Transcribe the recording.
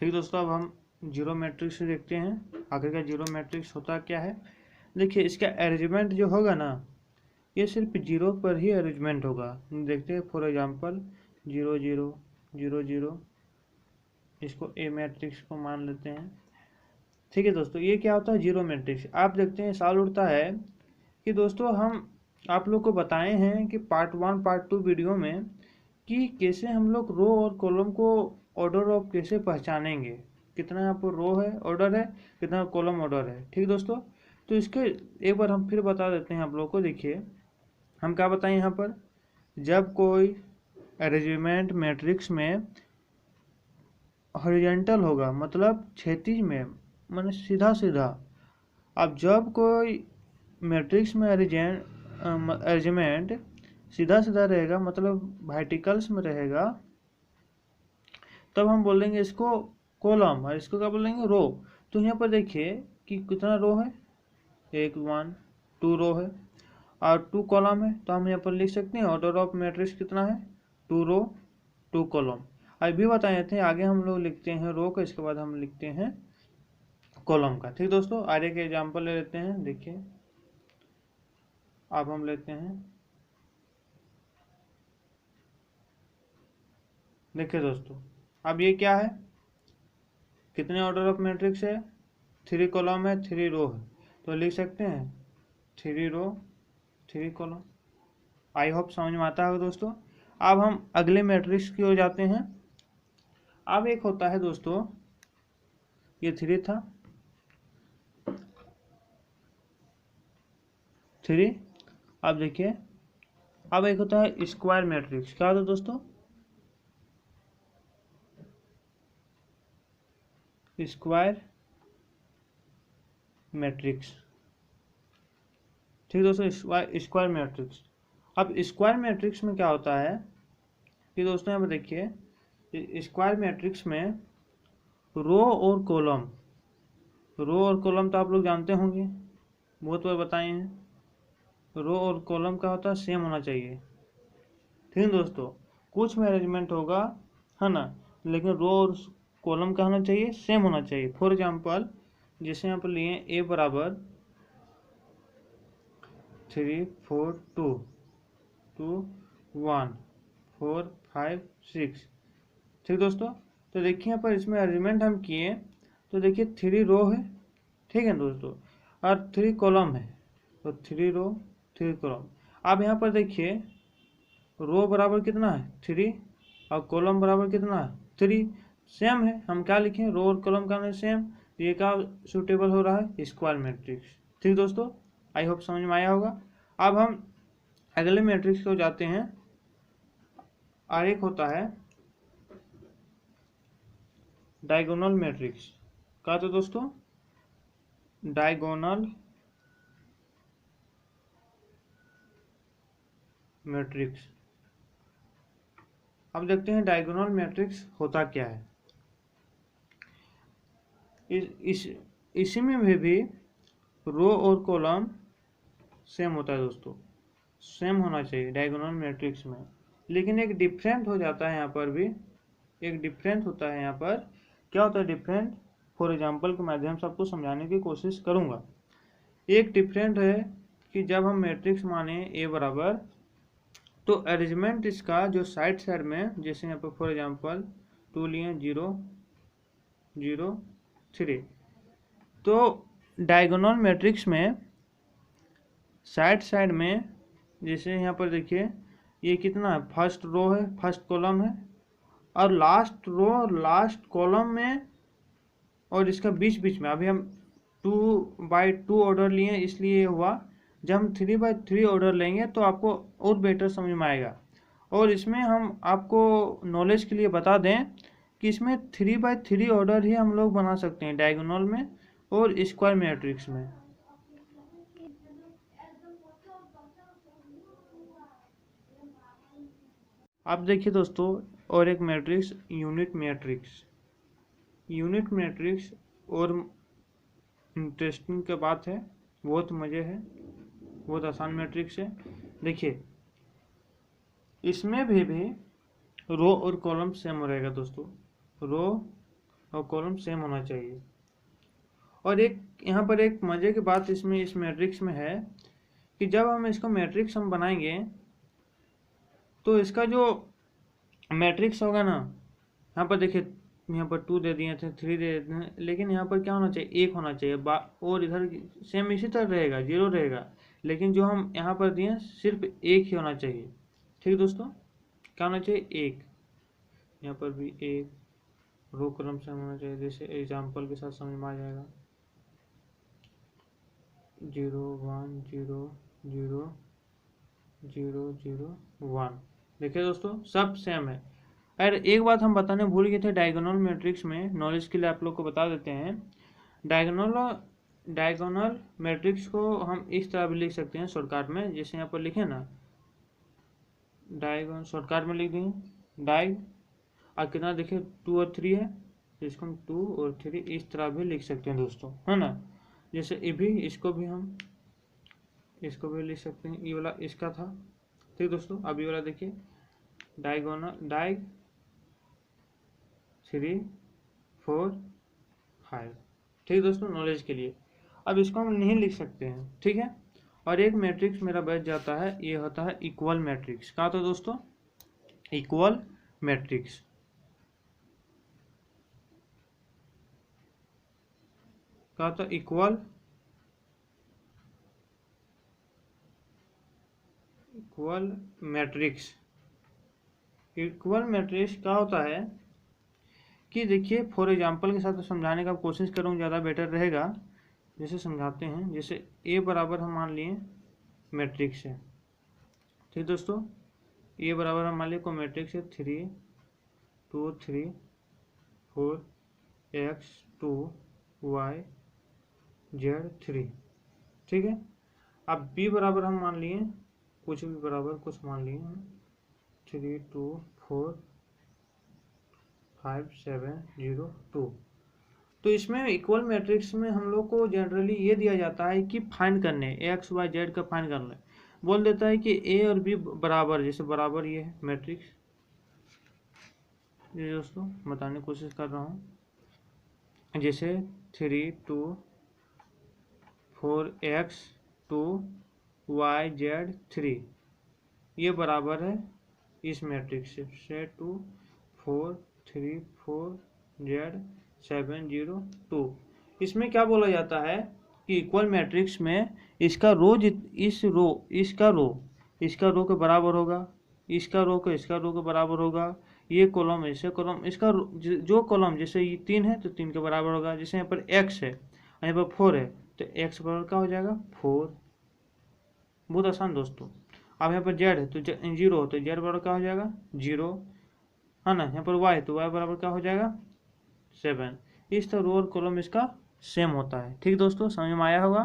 ठीक दोस्तों, अब हम जीरो मैट्रिक्स से देखते हैं आखिर का जीरो मैट्रिक्स होता क्या है। देखिए, इसका अरेंजमेंट जो होगा ना, ये सिर्फ जीरो पर ही अरेंजमेंट होगा। देखते हैं, फॉर एग्जांपल 0 0 0 0, इसको ए मैट्रिक्स को मान लेते हैं। ठीक है दोस्तों, ये क्या होता है जीरो मैट्रिक्स। आप देखते हैं सवाल उठता है कि दोस्तों हम आप लोग को बताए हैं कि पार्ट 1 पार्ट 2 वीडियो में कि कैसे हम लोग रो और कॉलम को ऑर्डर ऑफ कैसे पहचानेंगे, कितना यहाँ पर रो है ऑर्डर है, कितना कॉलम ऑर्डर है। ठीक दोस्तों, तो इसके एक बार हम फिर बता देते हैं आप लोग को। देखिए, हम क्या बताएं यहाँ पर, जब कोई अरेंजमेंट मैट्रिक्स में हॉरिजॉन्टल होगा, मतलब क्षैतिज में, मतलब सीधा सीधा। अब जब कोई मैट्रिक्स में अरेंजमेंट सीधा सीधा रहेगा, मतलब वर्टिकल्स में रहेगा, तब हम बोलेंगे इसको कॉलम और इसको क्या बोलेंगे रो। तो यहाँ पर देखिए कि कितना रो है, 1 1 2 रो है और 2 कॉलम है। तो हम यहाँ पर लिख सकते हैं ऑर्डर ऑफ मैट्रिक्स कितना है, 2 रो 2 कॉलम। अभी बताए थे, आगे हम लोग लिखते हैं रो का, इसके बाद हम लिखते हैं कॉलम का। ठीक दोस्तों, आगे के एग्जाम्पल ले लेते हैं। देखिए, अब हम लेते हैं, देखिए दोस्तों, अब ये क्या है, कितने ऑर्डर ऑफ मैट्रिक्स है, 3 कॉलम है 3 रो है। तो लिख सकते हैं 3 रो 3 कॉलम। आई होप समझ में आता है दोस्तों। अब हम अगले मैट्रिक्स की ओर जाते हैं। अब एक होता है दोस्तों, ये 3 था 3। अब देखिए, अब एक होता है स्क्वायर मैट्रिक्स। क्या होता है दोस्तों, स्क्वायर मैट्रिक्स। ठीक दोस्तों, स्क्वायर मैट्रिक्स। अब स्क्वायर मैट्रिक्स में क्या होता है कि दोस्तों यहाँ पर देखिए, स्क्वायर मैट्रिक्स में रो और कॉलम, रो और कॉलम तो आप लोग जानते होंगे, बहुत बार बताए हैं। रो और कॉलम का होता है सेम होना चाहिए। ठीक है दोस्तों, कुछ में अरेंजमेंट होगा है ना, लेकिन रो और कॉलम का होना चाहिए सेम होना चाहिए। फॉर एग्जांपल, जैसे यहाँ पर लिए ए बराबर 3 4 2 2 1 4 5 6। ठीक दोस्तों, तो देखिए यहाँ पर इसमें अरेंजमेंट हम किए, तो देखिए 3 रो है, ठीक है दोस्तों, और 3 कॉलम है। तो 3 रो 3 कॉलम। अब यहाँ पर देखिए, रो बराबर कितना है 3 और कॉलम बराबर कितना है 3, सेम है। हम क्या लिखें, रो और कॉलम का नहीं सेम, ये क्या सूटेबल हो रहा है, स्क्वायर मैट्रिक्स। ठीक दोस्तों, आई होप समझ में आया होगा। अब हम अगले मैट्रिक्स को जाते हैं, और एक होता है डायगोनल मैट्रिक्स। क्या तो दोस्तों, डायगोनल मैट्रिक्स। अब देखते हैं डायगोनल मैट्रिक्स होता क्या है। इसी में भी रो और कॉलम सेम होता है दोस्तों, सेम होना चाहिए डायगोनल मैट्रिक्स में। लेकिन एक डिफरेंट हो जाता है यहाँ पर भी, एक डिफरेंट होता है यहाँ पर। क्या होता है डिफरेंट, फॉर एग्जांपल के माध्यम से आपको समझाने की कोशिश करूँगा। एक डिफरेंट है कि जब हम मैट्रिक्स माने ए बराबर, तो अरेंजमेंट इसका जो साइड साइड में, जैसे यहाँ पर फॉर एग्जांपल 2 लिए 0 0 3, तो डायगोनल मैट्रिक्स में साइड साइड में, जैसे यहाँ पर देखिए ये कितना है, फर्स्ट रो है फर्स्ट कॉलम है, और लास्ट रो लास्ट कॉलम में, और इसका बीच बीच में अभी हम 2/2 ऑर्डर लिए इसलिए ये हुआ। जब हम 3/3 ऑर्डर लेंगे तो आपको और बेटर समझ में आएगा। और इसमें हम आपको नॉलेज के लिए बता दें कि इसमें 3/3 ऑर्डर ही हम लोग बना सकते हैं डायगोनल में और स्क्वायर मैट्रिक्स में। अब देखिए दोस्तों, और एक matrix unit matrix. Unit matrix और इंटरेस्टिंग की बात है, बहुत मज़े है, बहुत आसान मैट्रिक्स है। देखिए, इसमें भी रो और कॉलम सेम रहेगा दोस्तों, रो और कॉलम सेम होना चाहिए। और एक यहाँ पर एक मजे की बात इसमें इस मैट्रिक्स में है कि जब हम इसको मैट्रिक्स हम बनाएंगे तो इसका जो मैट्रिक्स होगा ना, यहाँ पर देखिए, यहाँ पर 2 दे दिए थे, 3 दे दिए थे, लेकिन यहाँ पर क्या होना चाहिए, 1 होना चाहिए। और इधर सेम इसी तरह रहेगा, 0 रहेगा, लेकिन जो हम यहाँ पर दिए सिर्फ 1 ही होना चाहिए। ठीक दोस्तों, क्या होना चाहिए, 1। यहाँ पर भी 1, रो कॉलम सेम होना चाहिए, जैसे एग्जाम्पल के साथ समझ में आ जाएगा। 0 1 0 0 0 0 1। देखिए दोस्तों, सब सेम है। और एक बात हम बताने भूल गए थे, डायगोनल मैट्रिक्स में नॉलेज के लिए आप लोग को बता देते हैं। डायगोनल मैट्रिक्स को हम इस तरह भी लिख सकते हैं शॉर्टकट में, जैसे यहाँ पर लिखे ना, डायगोनल शॉर्टकट में लिख देंगे डायग, और कितना देखिए 2 और 3 है, तो इसको हम 2 और 3 इस तरह भी लिख सकते हैं दोस्तों, है ना। जैसे ये भी, इसको भी हम इसको भी लिख सकते हैं, ये वाला इसका था। ठीक दोस्तों, अब ये वाला देखिए, डायगोनल डायग 3 4 5। ठीक दोस्तों, नॉलेज के लिए। अब इसको हम नहीं लिख सकते हैं, ठीक है। और एक मैट्रिक्स मेरा बच जाता है, ये होता है इक्वल मैट्रिक्स। कहा था दोस्तों, इक्वल मैट्रिक्स। कहा था इक्वल मैट्रिक्स। इक्वल मैट्रिक्स क्या होता है कि देखिए, फॉर एग्जांपल के साथ समझाने का कोशिश करूँ, ज़्यादा बेटर रहेगा। जैसे समझाते हैं, जैसे ए बराबर हम मान लिए मैट्रिक्स है। ठीक दोस्तों, ए बराबर हम मान लिए कोई मैट्रिक्स है, 3 2 3 4 x 2 y z 3। ठीक है। अब बी बराबर हम मान लिए, कुछ भी बराबर कुछ मान लिए, 3 2 4 5 7 0 2। तो इसमें इक्वल मैट्रिक्स में हम लोग को जनरली ये दिया जाता है कि फाइंड करने, एक्स वाई जेड का फाइंड करना। बोल देता है कि ए और बी बराबर, जैसे बराबर ये है मैट्रिक्स, ये दोस्तों बताने की कोशिश कर रहा हूँ। जैसे 3 2 4 x 2 y z 3, ये बराबर है इस मैट्रिक्स से 2 4 3 4 z 7 0 2। इसमें क्या बोला जाता है कि इक्वल मैट्रिक्स में इसका रो इसका रो के बराबर होगा, इसका रो के बराबर होगा, ये कॉलम ऐसे कॉलम, इसका जो कॉलम, जैसे ये 3 है तो 3 के बराबर होगा। जैसे यहाँ पर x है, यहाँ पर 4 है, तो x बराबर क्या हो जाएगा, 4। बहुत आसान दोस्तों। अब यहाँ पर z है तो 0, तो z बराबर क्या हो जाएगा, 0, है ना। यहाँ पर y है तो y बराबर क्या हो जाएगा, 7। इस तरह रो और कॉलम इसका सेम होता है। ठीक दोस्तों, समझ में आया होगा।